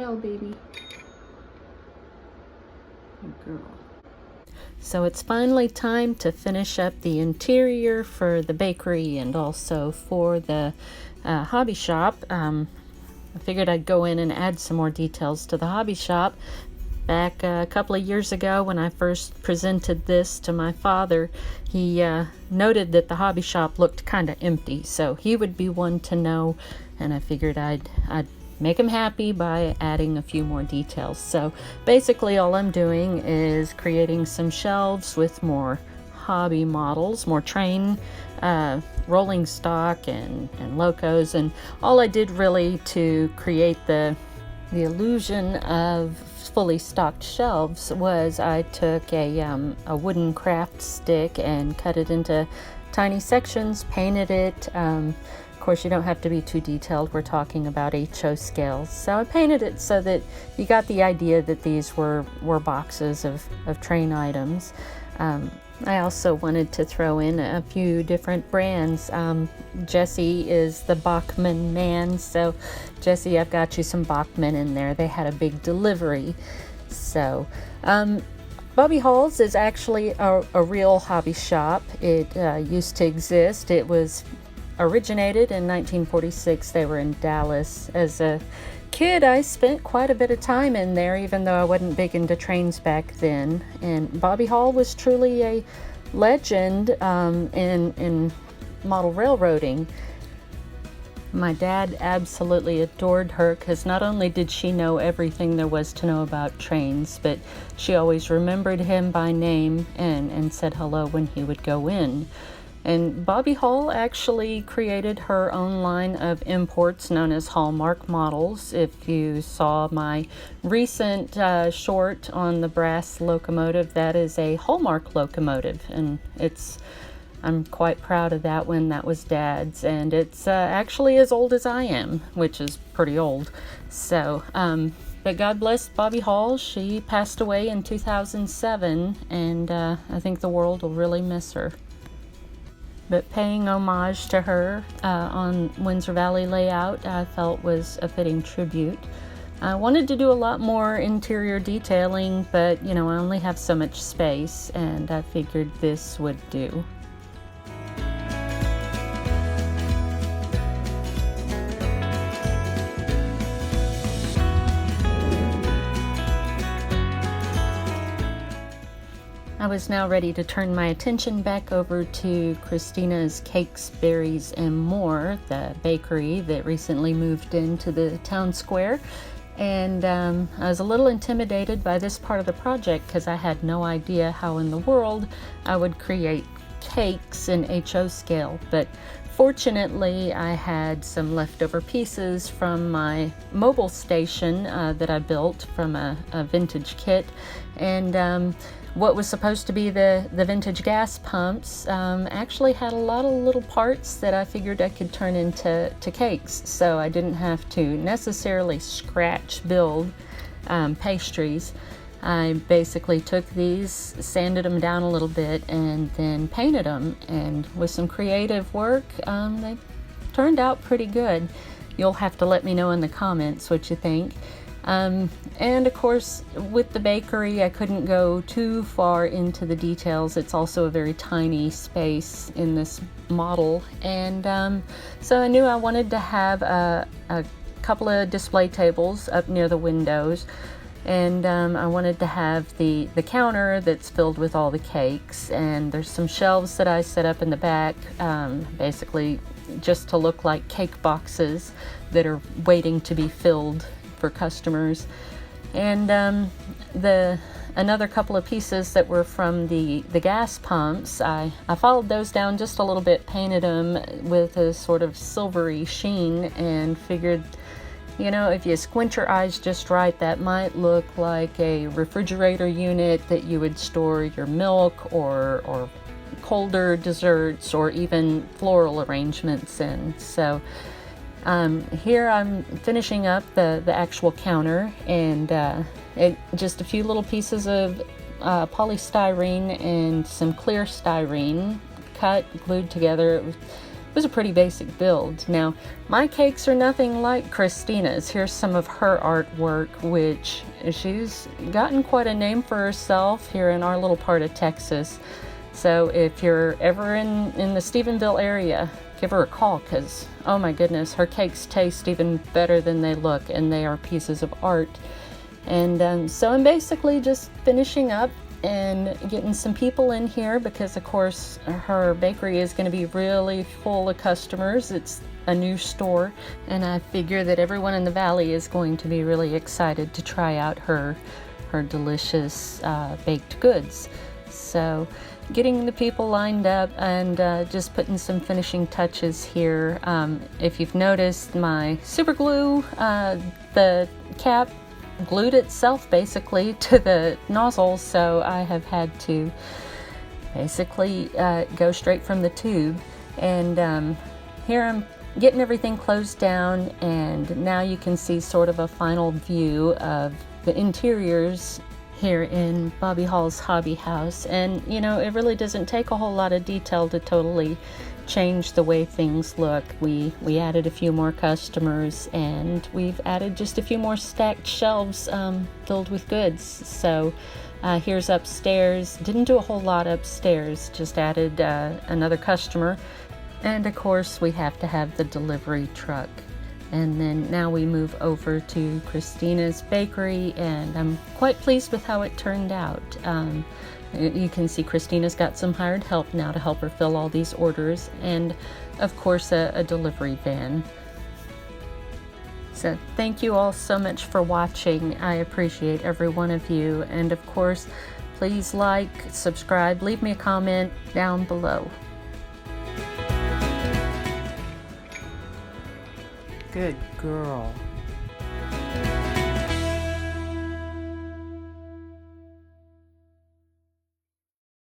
go, baby. Good girl. So it's finally time to finish up the interior for the bakery and also for the hobby shop. I figured I'd go in and add some more details to the hobby shop. Back a couple of years ago when I first presented this to my father, he noted that the hobby shop looked kind of empty, so he would be one to know, and I figured I'd make him happy by adding a few more details. So basically all I'm doing is creating some shelves with more hobby models, more train rolling stock and locos, and all I did really to create the illusion of fully stocked shelves was I took a wooden craft stick and cut it into tiny sections, painted it. Of course, you don't have to be too detailed. We're talking about HO scales. So I painted it so that you got the idea that these were boxes of train items. I also wanted to throw in a few different brands. Jesse is the Bachmann man, so Jesse, I've got you some Bachmann in there. They had a big delivery. So Bobbye Hall's is actually a real hobby shop. It used to exist. It was originated in 1946. They were in Dallas. As a kid, I spent quite a bit of time in there, even though I wasn't big into trains back then. And Bobbye Hall was truly a legend in model railroading. My dad absolutely adored her because not only did she know everything there was to know about trains, but she always remembered him by name and said hello when he would go in. And Bobbye Hall actually created her own line of imports known as Hallmark models. If you saw my recent short on the brass locomotive, that is a Hallmark locomotive, and I'm quite proud of that one. That was Dad's, and it's actually as old as I am, which is pretty old. So, but God bless Bobbye Hall. She passed away in 2007, and I think the world will really miss her. But paying homage to her on Windsor Valley Layout, I felt was a fitting tribute. I wanted to do a lot more interior detailing, but I only have so much space, and I figured this would do. I was now ready to turn my attention back over to Christina's Cakes, Berries, and More, the bakery that recently moved into the town square. And I was a little intimidated by this part of the project because I had no idea how in the world I would create cakes in HO scale. But fortunately, I had some leftover pieces from my mobile station that I built from a vintage kit. And what was supposed to be the vintage gas pumps actually had a lot of little parts that I figured I could turn into cakes. So I didn't have to necessarily scratch build pastries. I basically took these, sanded them down a little bit, and then painted them. And with some creative work, they turned out pretty good. You'll have to let me know in the comments what you think. And of course, with the bakery, I couldn't go too far into the details. It's also a very tiny space in this model. And so I knew I wanted to have a couple of display tables up near the windows. And I wanted to have the counter that's filled with all the cakes. And there's some shelves that I set up in the back, basically just to look like cake boxes that are waiting to be filled for customers. And another couple of pieces that were from the gas pumps, I followed those down just a little bit, painted them with a sort of silvery sheen, and figured, if you squint your eyes just right, that might look like a refrigerator unit that you would store your milk or colder desserts or even floral arrangements in. So here I'm finishing up the actual counter, and just a few little pieces of polystyrene and some clear styrene cut, glued together. It was a pretty basic build. Now, my cakes are nothing like Christina's. Here's some of her artwork, which she's gotten quite a name for herself here in our little part of Texas. So if you're ever in the Stephenville area, give her a call, because, oh my goodness, her cakes taste even better than they look, and they are pieces of art. And so I'm basically just finishing up and getting some people in here, because of course her bakery is going to be really full of customers. It's a new store, and I figure that everyone in the valley is going to be really excited to try out her delicious baked goods. So getting the people lined up and just putting some finishing touches here. If you've noticed, my super glue, the cap glued itself basically to the nozzle, so I have had to basically go straight from the tube. And here I'm getting everything closed down, and now you can see sort of a final view of the interiors here in Bobbye Hall's hobby house. And you know, it really doesn't take a whole lot of detail to totally change the way things look. We added a few more customers, and we've added just a few more stacked shelves filled with goods. So here's upstairs. Didn't do a whole lot upstairs, just added another customer. And of course we have to have the delivery truck. And then now we move over to Christina's bakery, and I'm quite pleased with how it turned out. You can see Christina's got some hired help now to help her fill all these orders, and of course a delivery van. So thank you all so much for watching. I appreciate every one of you, and of course please like, subscribe, leave me a comment down below. Good girl.